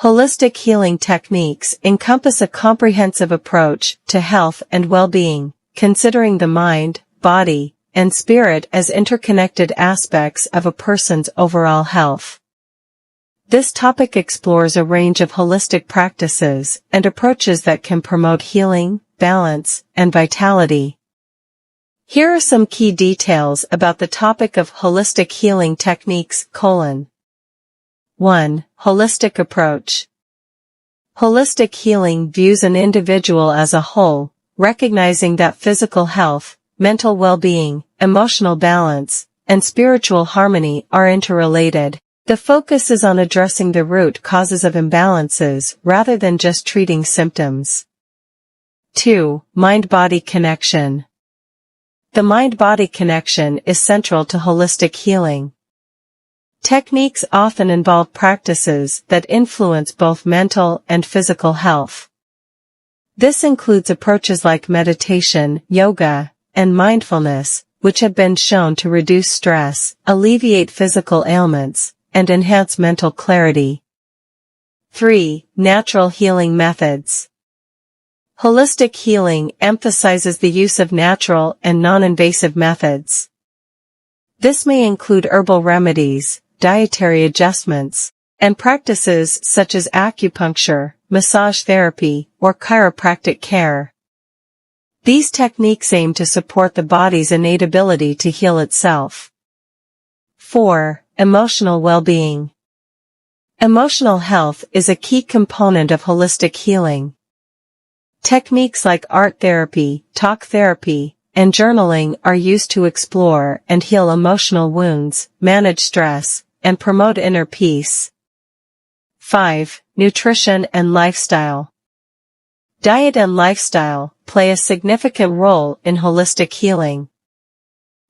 Holistic healing techniques encompass a comprehensive approach to health and well-being, considering the mind, body, and spirit as interconnected aspects of a person's overall health. This topic explores a range of holistic practices and approaches that can promote healing, balance, and vitality. Here are some key details about the topic of holistic healing techniques: 1. Holistic approach. Holistic healing views an individual as a whole, recognizing that physical health, mental well-being, emotional balance, and spiritual harmony are interrelated. The focus is on addressing the root causes of imbalances rather than just treating symptoms. 2. Mind-body connection. The mind-body connection is central to holistic healing. Techniques often involve practices that influence both mental and physical health. This includes approaches like meditation, yoga, and mindfulness, which have been shown to reduce stress, alleviate physical ailments, and enhance mental clarity. 3. Natural healing methods. Holistic healing emphasizes the use of natural and non-invasive methods. This may include herbal remedies, dietary adjustments, and practices such as acupuncture, massage therapy, or chiropractic care. These techniques aim to support the body's innate ability to heal itself. 4. Emotional well-being. Emotional health is a key component of holistic healing. Techniques like art therapy, talk therapy, and journaling are used to explore and heal emotional wounds, manage stress, and promote inner peace. 5. Nutrition and lifestyle. Diet and lifestyle play a significant role in holistic healing.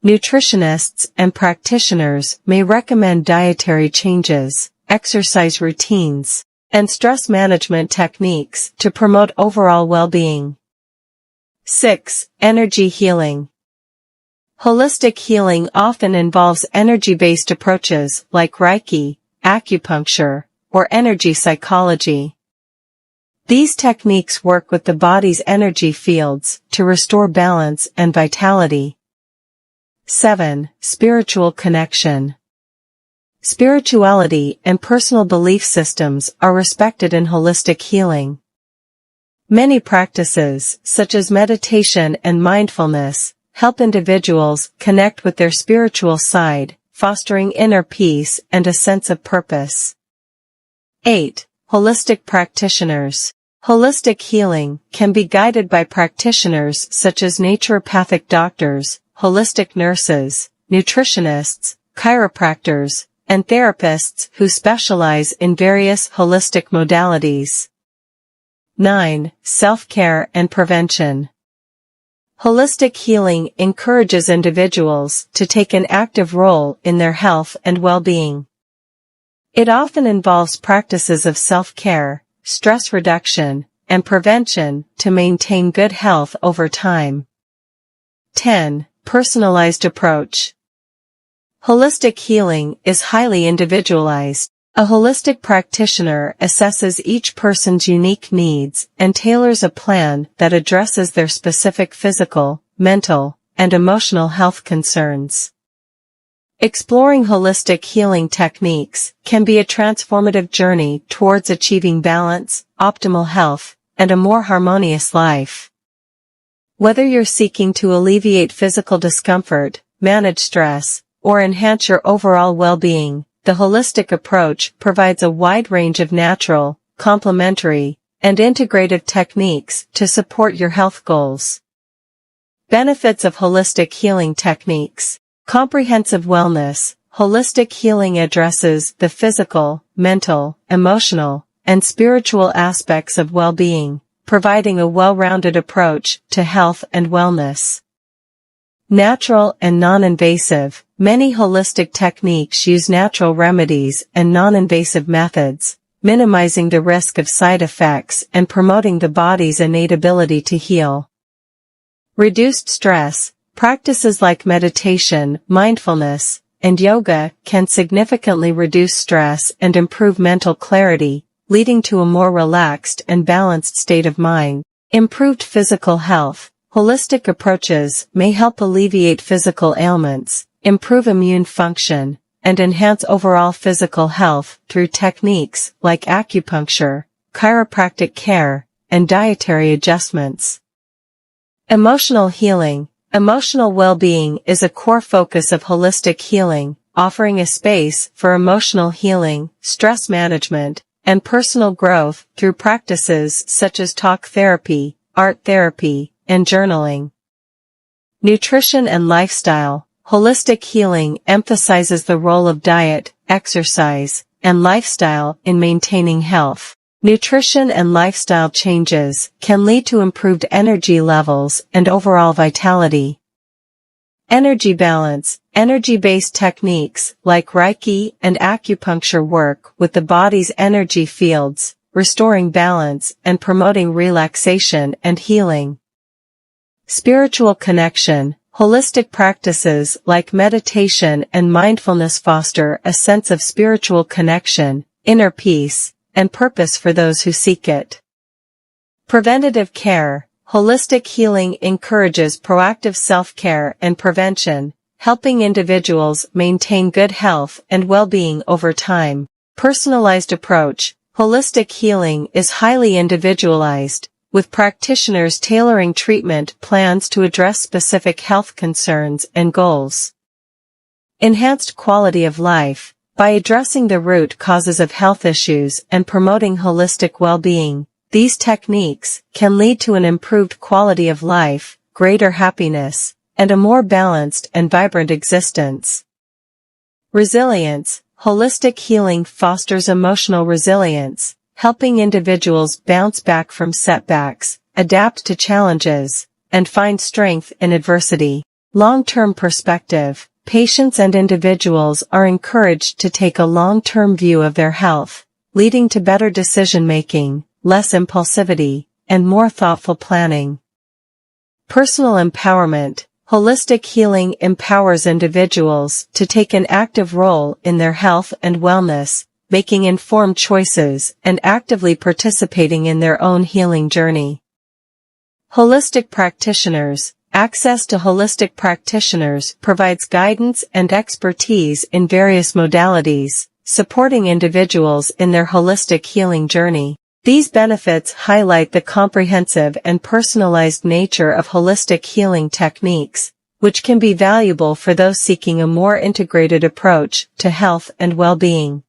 Nutritionists and practitioners may recommend dietary changes, exercise routines, and stress management techniques to promote overall well-being. 6. Energy healing. Holistic healing often involves energy-based approaches like Reiki, acupuncture, or energy psychology. These techniques work with the body's energy fields to restore balance and vitality. 7. Spiritual connection. Spirituality and personal belief systems are respected in holistic healing. Many practices, such as meditation and mindfulness, help individuals connect with their spiritual side, fostering inner peace and a sense of purpose. 8. Holistic practitioners. Holistic healing can be guided by practitioners such as naturopathic doctors, holistic nurses, nutritionists, chiropractors, and therapists who specialize in various holistic modalities. 9. Self-care and prevention. Holistic healing encourages individuals to take an active role in their health and well-being. It often involves practices of self-care, stress reduction, and prevention to maintain good health over time. 10. Personalized approach. Holistic healing is highly individualized. A holistic practitioner assesses each person's unique needs and tailors a plan that addresses their specific physical, mental, and emotional health concerns. Exploring holistic healing techniques can be a transformative journey towards achieving balance, optimal health, and a more harmonious life. Whether you're seeking to alleviate physical discomfort, manage stress, or enhance your overall well-being, the holistic approach provides a wide range of natural, complementary, and integrative techniques to support your health goals. Benefits of holistic healing techniques. Comprehensive wellness. Holistic healing addresses the physical, mental, emotional, and spiritual aspects of well-being, providing a well-rounded approach to health and wellness. Natural and non-invasive. Many holistic techniques use natural remedies and non-invasive methods, minimizing the risk of side effects and promoting the body's innate ability to heal. Reduced stress. Practices like meditation, mindfulness, and yoga can significantly reduce stress and improve mental clarity, leading to a more relaxed and balanced state of mind. Improved physical health. Holistic approaches may help alleviate physical ailments, improve immune function, and enhance overall physical health through techniques like acupuncture, chiropractic care, and dietary adjustments. Emotional healing. Emotional well-being is a core focus of holistic healing, offering a space for emotional healing, stress management, and personal growth through practices such as talk therapy, art therapy, and journaling. Nutrition and lifestyle. Holistic healing emphasizes the role of diet, exercise, and lifestyle in maintaining health. Nutrition and lifestyle changes can lead to improved energy levels and overall vitality. Energy balance. Energy-based techniques like Reiki and acupuncture work with the body's energy fields, restoring balance and promoting relaxation and healing. Spiritual connection. Holistic practices like meditation and mindfulness foster a sense of spiritual connection, inner peace, and purpose for those who seek it. Preventative care. Holistic healing encourages proactive self-care and prevention, helping individuals maintain good health and well-being over time. Personalized approach. Holistic healing is highly individualized, with practitioners tailoring treatment plans to address specific health concerns and goals. Enhanced quality of life. By addressing the root causes of health issues and promoting holistic well-being, these techniques can lead to an improved quality of life, greater happiness, and a more balanced and vibrant existence. Resilience. Holistic healing fosters emotional resilience, helping individuals bounce back from setbacks, adapt to challenges, and find strength in adversity. Long-term perspective. Patients and individuals are encouraged to take a long-term view of their health, leading to better decision-making, less impulsivity, and more thoughtful planning. Personal empowerment. Holistic healing empowers individuals to take an active role in their health and wellness, making informed choices and actively participating in their own healing journey. Holistic practitioners. Access to holistic practitioners provides guidance and expertise in various modalities, supporting individuals in their holistic healing journey. These benefits highlight the comprehensive and personalized nature of holistic healing techniques, which can be valuable for those seeking a more integrated approach to health and well-being.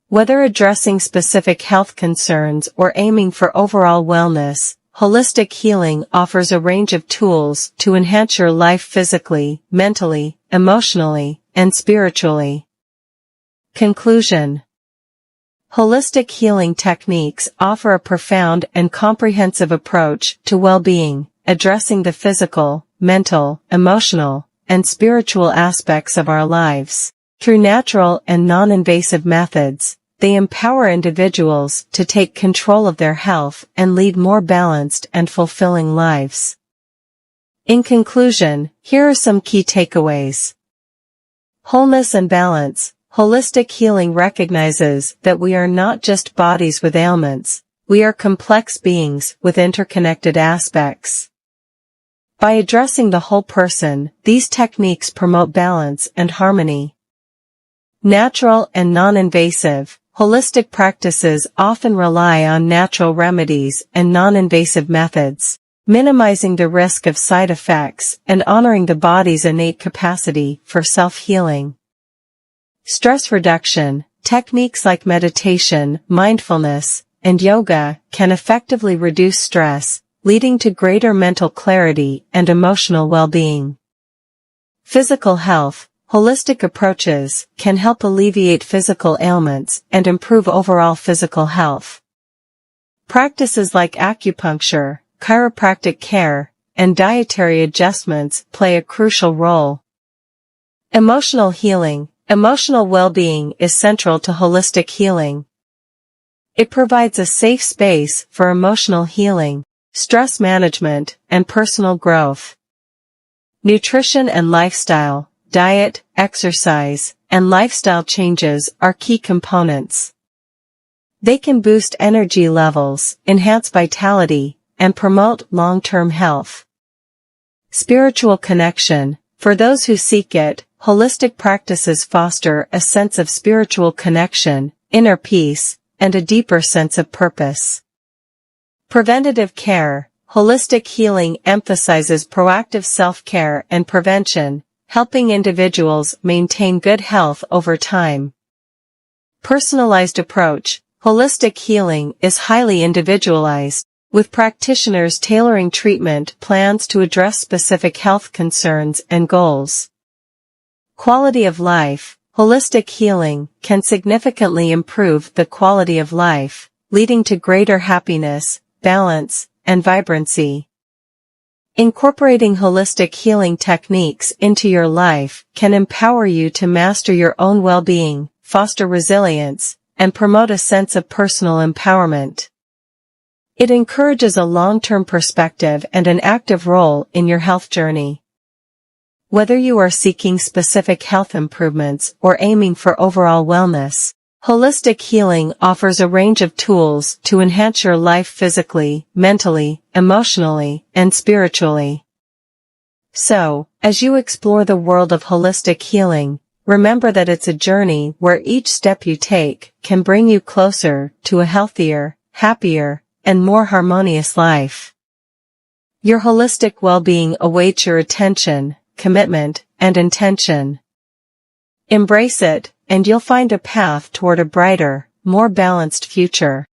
Whether addressing specific health concerns or aiming for overall wellness, holistic healing offers a range of tools to enhance your life physically, mentally, emotionally, and spiritually. Conclusion. Holistic healing techniques offer a profound and comprehensive approach to well-being, addressing the physical, mental, emotional, and spiritual aspects of our lives. Through natural and non-invasive methods, they empower individuals to take control of their health and lead more balanced and fulfilling lives. In conclusion, here are some key takeaways. Wholeness and balance. Holistic healing recognizes that we are not just bodies with ailments, we are complex beings with interconnected aspects. By addressing the whole person, these techniques promote balance and harmony. Natural and non-invasive. Holistic practices often rely on natural remedies and non-invasive methods, minimizing the risk of side effects and honoring the body's innate capacity for self-healing. Stress reduction. Techniques like meditation, mindfulness, and yoga can effectively reduce stress, leading to greater mental clarity and emotional well-being. Physical health. Holistic approaches can help alleviate physical ailments and improve overall physical health. Practices like acupuncture, chiropractic care, and dietary adjustments play a crucial role. Emotional healing. Emotional well-being is central to holistic healing. It provides a safe space for emotional healing, stress management, and personal growth. Nutrition and lifestyle. Diet, exercise, and lifestyle changes are key components. They can boost energy levels, enhance vitality, and promote long-term health. Spiritual connection. For those who seek it, holistic practices foster a sense of spiritual connection, inner peace, and a deeper sense of purpose. Preventative care. Holistic healing emphasizes proactive self-care and prevention, helping individuals maintain good health over time. Personalized approach. Holistic healing is highly individualized, with practitioners tailoring treatment plans to address specific health concerns and goals. Quality of life. Holistic healing can significantly improve the quality of life, leading to greater happiness, balance, and vibrancy. Incorporating holistic healing techniques into your life can empower you to master your own well-being, foster resilience, and promote a sense of personal empowerment. It encourages a long-term perspective and an active role in your health journey. Whether you are seeking specific health improvements or aiming for overall wellness, holistic healing offers a range of tools to enhance your life physically, mentally, emotionally, and spiritually. So, as you explore the world of holistic healing, remember that it's a journey where each step you take can bring you closer to a healthier, happier, and more harmonious life. Your holistic well-being awaits your attention, commitment, and intention. Embrace it, and you'll find a path toward a brighter, more balanced future.